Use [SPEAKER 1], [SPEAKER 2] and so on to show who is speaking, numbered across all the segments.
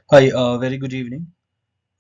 [SPEAKER 1] Hi, very good evening.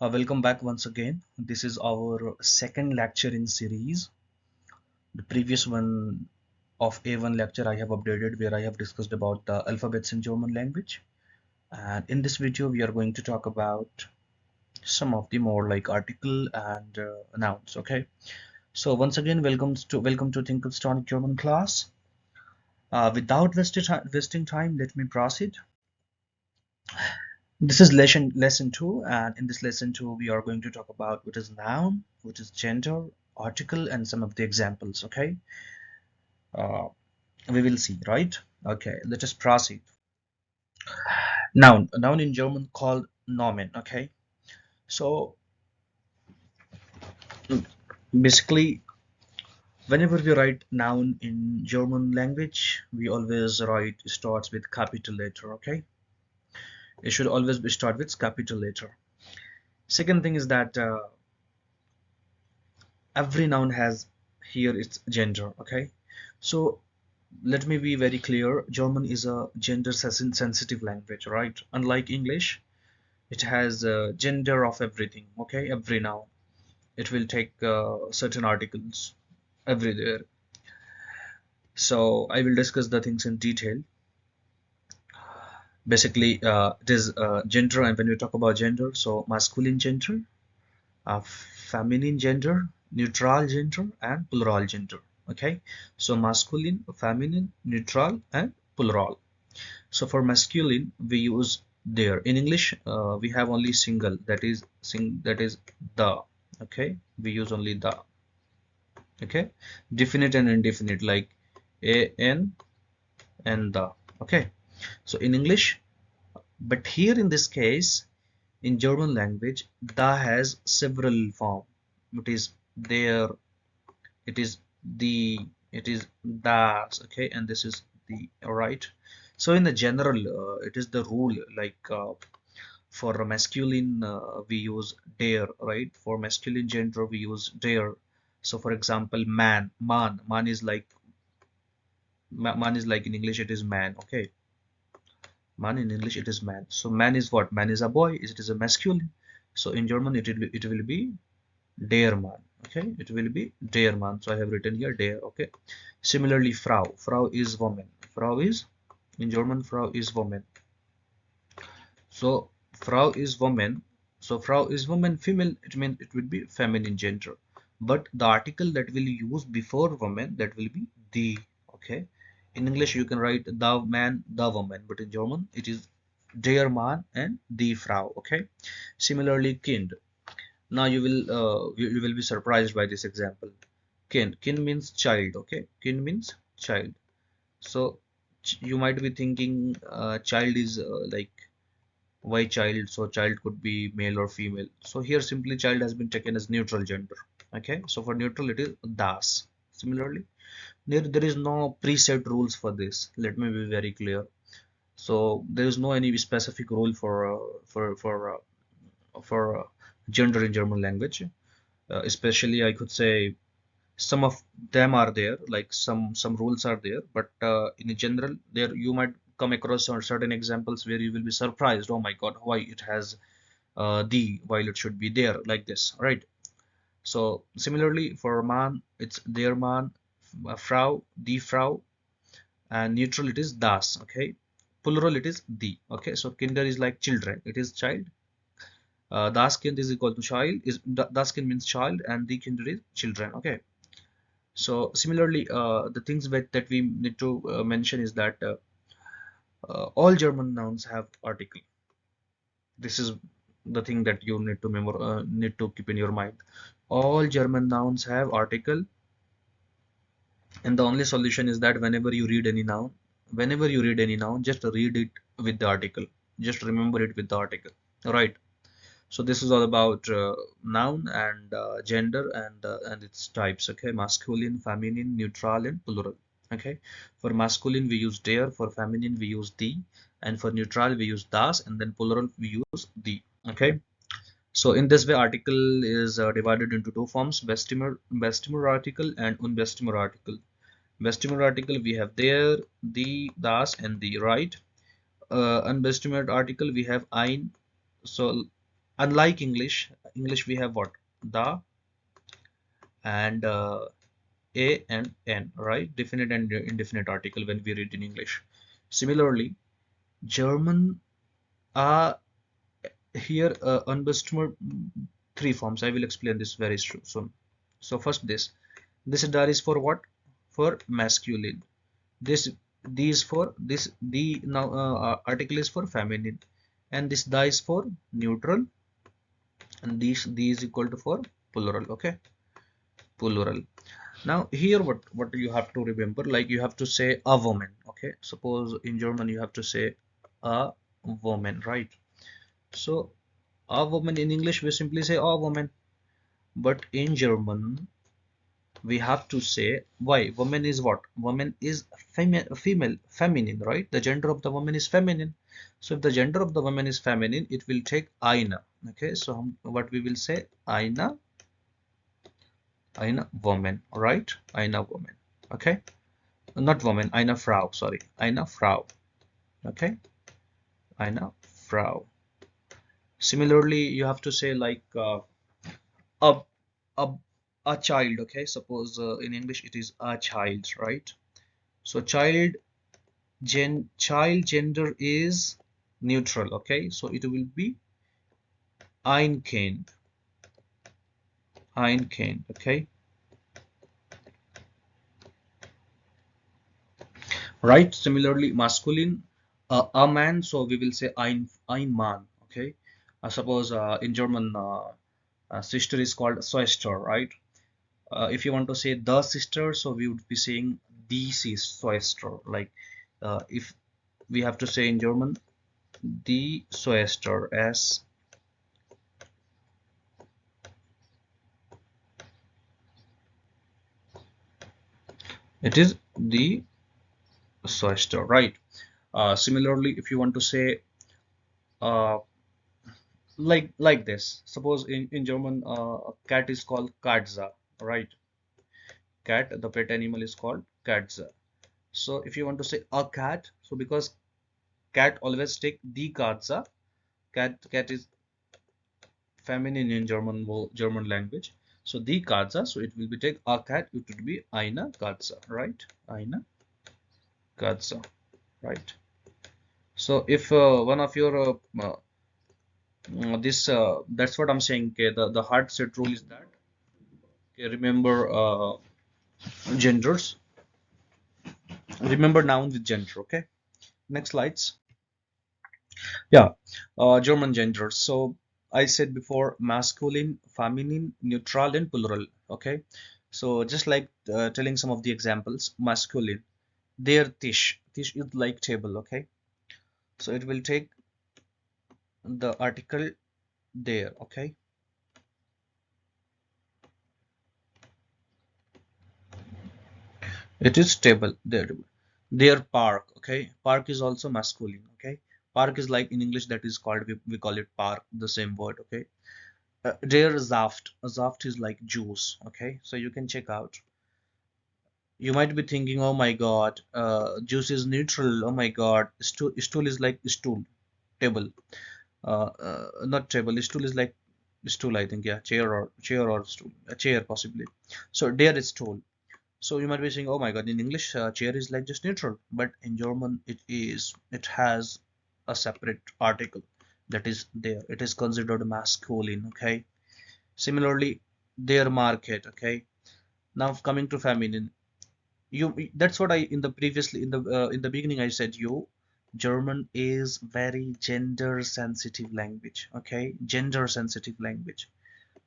[SPEAKER 1] Welcome back once again. This is our second lecture in series. The previous one of A1 lecture I have updated where I have discussed about the alphabets in German language. And in this video, we are going to talk about some of the more like article and nouns. Okay. So once again, welcome to Tinkelstonic German class. Without wasting time, let me proceed. This is lesson 2, and in this lesson 2 we are going to talk about what is noun, what is gender, article, and some of the examples. Okay, uh, we will see, right? Okay, let us proceed. Noun in German called Nomen. Okay, so basically, whenever we write noun in German language, we always write starts with capital letter. Okay, it should always be start with capital letter. Second thing is that every noun has here its gender. Okay, so let me be very clear. German is a gender sensitive language, right? Unlike English, it has gender of everything. Okay, every noun it will take certain articles everywhere. So I will discuss the things in detail. Basically it is gender, and when we talk about gender, so masculine gender, feminine gender, neutral gender, and plural gender. Okay, so masculine, feminine, neutral, and plural. So for masculine, we use there. In English, we have only single, that is the. Okay, we use only the. Okay, definite and indefinite like a, n, and the. Okay, so in English, but here in this case, in German language, the has several form. It is there, it is the, it is that. Okay, and this is the. All right. So in the general, it is the rule like for masculine we use der, right? For masculine gender we use der. So for example, man is like man is like in English it is man. Okay, man in English it is man. So man is what? Man is a boy. It is a masculine. So in German it will be der man. Okay, it will be der man. So I have written here der. Okay, similarly frau is woman. Frau is, in German, frau is woman. So frau is woman. So frau is woman, female. It means it will be feminine gender. But the article that will use before woman, that will be the. Okay. In English you can write the man, the woman, but in German it is der Mann and die Frau. Okay. Similarly, Kind. Now you will be surprised by this example. Kind means child. Okay. Kind means child. So you might be thinking child is like why child, so child could be male or female. So here simply child has been taken as neutral gender. Okay, so for neutral it is das. Similarly, there is no preset rules for this. Let me be very clear. So there is no any specific rule for gender in German language. Especially I could say some of them are there, like some rules are there, but in general there you might come across certain examples where you will be surprised, oh my god, why it has the while it should be there, like this, right? So similarly for man it's der man, frau, die Frau, and neutral it is das. Okay, plural it is the. Okay, so kinder is like children, it is child. Das Kind is equal to child, is das Kind means child, and the kinder is children. Okay, so similarly the things that we need to mention is that all German nouns have article. This is the thing that you need to keep in your mind. All German nouns have article, and the only solution is that whenever you read any noun, just read it with the article. Just remember it with the article. Right. So this is all about noun and gender and its types. Okay, masculine, feminine, neutral, and plural. Okay, for masculine we use der, for feminine we use the, and for neutral we use das, and then plural we use the. Okay, so in this way article is divided into two forms: Bestimmer article and unbestimmer article. Bestimmer article we have there, the, das, and the, right. Unbestimmer article we have ein, So unlike English we have what? The and a and n, right? Definite and indefinite article when we read in English. Similarly, German are here unbestimmer three forms. I will explain this very soon. So first this dar is for what? For masculine. This these for this the now article is for feminine, and this da is for neutral, and these equal to for plural. Okay, plural. Now here what you have to remember, like you have to say a woman. Okay, suppose in German you have to say a woman, right? So a woman in English we simply say a woman, but in German we have to say why. Woman is what? Woman is female, feminine, right? The gender of the woman is feminine. So if the gender of the woman is feminine, it will take eine. Okay, so what we will say eine, eine woman, right? Eine woman. Okay, not woman, eine Frau, sorry, eine Frau. Okay, eine Frau. Similarly, you have to say like a a a child. Okay, suppose in English it is a child, right? So child gender is neutral. Okay, so it will be ein Kind, ein Kind. Okay, right? Similarly, masculine, a man, so we will say ein Mann. Okay, suppose in German sister is called Schwester, right? If you want to say the sister, so we would be saying die Schwester. Like if we have to say in German die Schwester, as it is the Schwester, right? Similarly, if you want to say uh, like this, suppose in German a cat is called Katze, right? Cat, the pet animal is called Katze. So if you want to say a cat, so because cat always take die Katze, cat is feminine in German language. So die Katze, so it will be take a cat, it would be eine Katze, right? Eine Katze, right? So if one of your this that's what I'm saying. Okay, the hard set rule is that, okay, remember genders, remember noun with gender. Okay, next slides. Yeah, German genders. So I said before masculine, feminine, neutral, and plural. Okay, so just like telling some of the examples. Masculine, der Tisch is like table. Okay, so it will take the article there. Okay, it is table there. Their park. Okay, park is also masculine. Okay, park is like in English that is called, we call it park, the same word. Okay, their Saft is like juice. Okay, so you can check out. You might be thinking, oh my god, juice is neutral. Oh my god, stool is like stool, table. Not table, stool is like stool, I think. Yeah, chair or stool, a chair possibly. So there is stool. So you might be saying, oh my god, in English, chair is like just neutral, but in German, it has a separate article that is there. It is considered masculine. Okay. Similarly, their market. Okay. Now coming to feminine, that's what I in the previously in the beginning I said you. German is very gender sensitive language. Okay, gender sensitive language.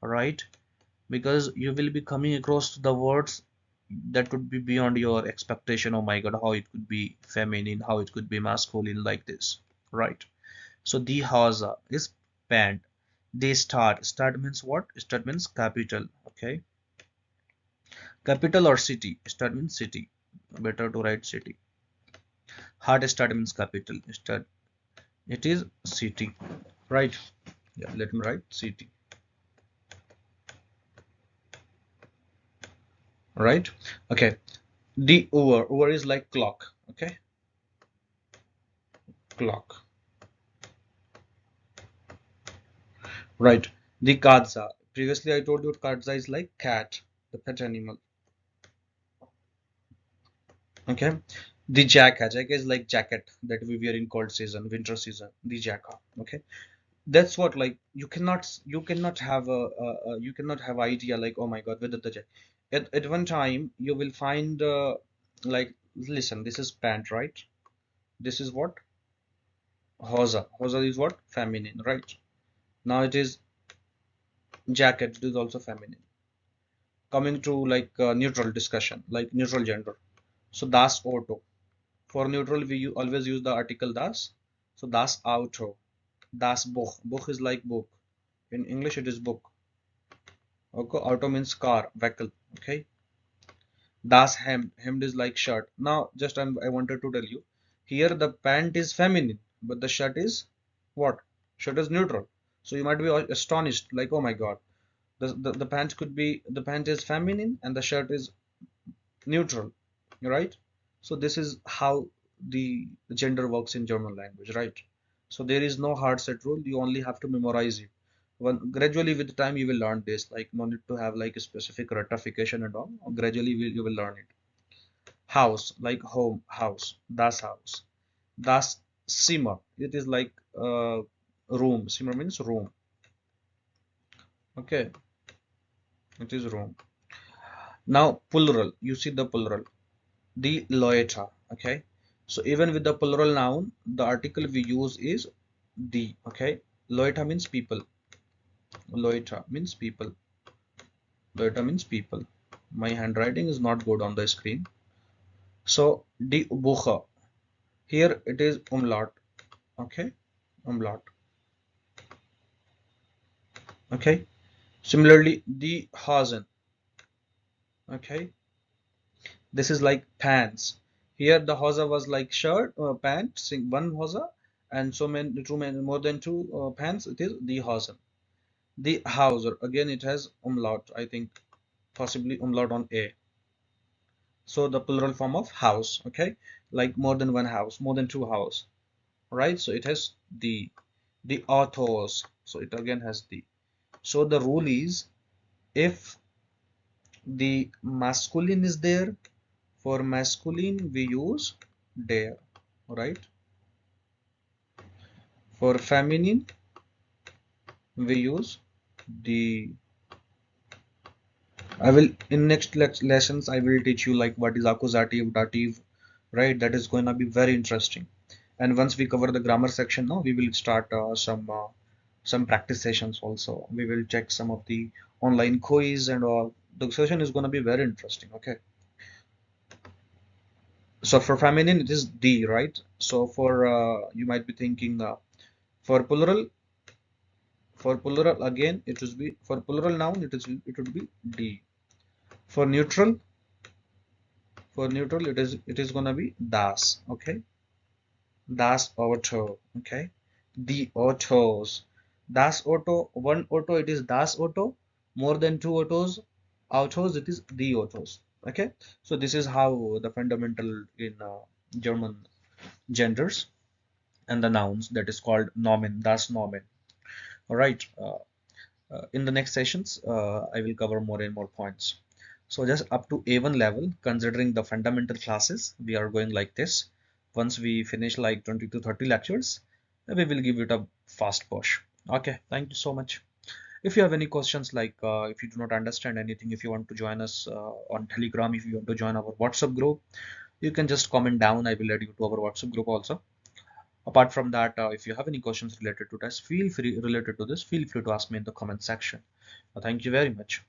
[SPEAKER 1] All right, because you will be coming across the words that would be beyond your expectation. Oh my god, how it could be feminine, how it could be masculine like this, right? So the Hausa is band. They start means what? Start means capital. Okay, capital or city. Start means city, better to write city. Hard start means capital. Start, it is city, right? Yeah, let me write city, right? Okay, the over is like clock. Okay, clock. Right. The Katza. Previously, I told you Katza is like cat, the pet animal. Okay. The Jacka. Jacka is like jacket that we wear in cold season, winter season. The Jacka. Okay. That's what, like, you cannot have you cannot have idea like, oh my God, whether the at one time you will find like, listen, this is pant, right? This is what? Hosa. Hosa is what? Feminine, right? Now it is jacket. It is also feminine. Coming to like neutral discussion, like neutral gender. So das Auto. For neutral, we always use the article das. So das Auto. Das Buch. Buch is like book. In English, it is book. Okay. Auto means car, vehicle. Okay. Das Hemd. Hemd is like shirt. Now, just I wanted to tell you, here the pant is feminine, but the shirt is what? Shirt is neutral. So you might be astonished, like, oh my God, the pant could be, the pant is feminine and the shirt is neutral, right? So this is how the gender works in German language, right? So there is no hard set rule. You only have to memorize it. When gradually with time you will learn this. Like, no need to have like a specific ratification and all. Gradually you will learn it. House, like home, house. Das house. Das Zimmer. It is like room. Zimmer means room. Okay, it is room. Now plural. You see the plural. The Leute. Okay, so even with the plural noun, the article we use is the. Okay, Leute means people. Leute means people. Leute means people. My handwriting is not good on the screen. So die Buche. Here it is umlaut. Okay, umlaut. Okay. Similarly, the Hasen. Okay, this is like pants. Here the hosa was like shirt, pant, one hosa, and so many, more than two pants. It is the hosen. The hauser, again it has umlaut. I think possibly umlaut on a. So the plural form of house. Okay, like more than one house, more than two house, right? So it has the authors. So it again has the. So the rule is, if the masculine is there, for masculine we use der, right? For feminine we use the. I will, in next lessons I will teach you like what is accusative, dative, right? That is going to be very interesting. And once we cover the grammar section, now we will start some practice sessions also. We will check some of the online quiz and all. The session is going to be very interesting. Okay. So for feminine it is the, right? So for you might be thinking for plural, again it would be, for plural noun it would be d. For neutral, it is gonna be das. Okay, das auto. Okay, the autos. Das auto, one auto it is das auto. More than two autos it is the autos. Okay, so this is how the fundamental in German genders and the nouns, that is called nomen. Das nomen. All right. In the next sessions, I will cover more and more points. So just up to A1 level, considering the fundamental classes, we are going like this. Once we finish like 20 to 30 lectures, we will give it a fast push. Okay, thank you so much. If you have any questions, like if you do not understand anything, if you want to join us on Telegram, if you want to join our WhatsApp group, you can just comment down. I will add you to our WhatsApp group also. Apart from that, if you have any questions related to this, feel free to ask me in the comment section. Thank you very much.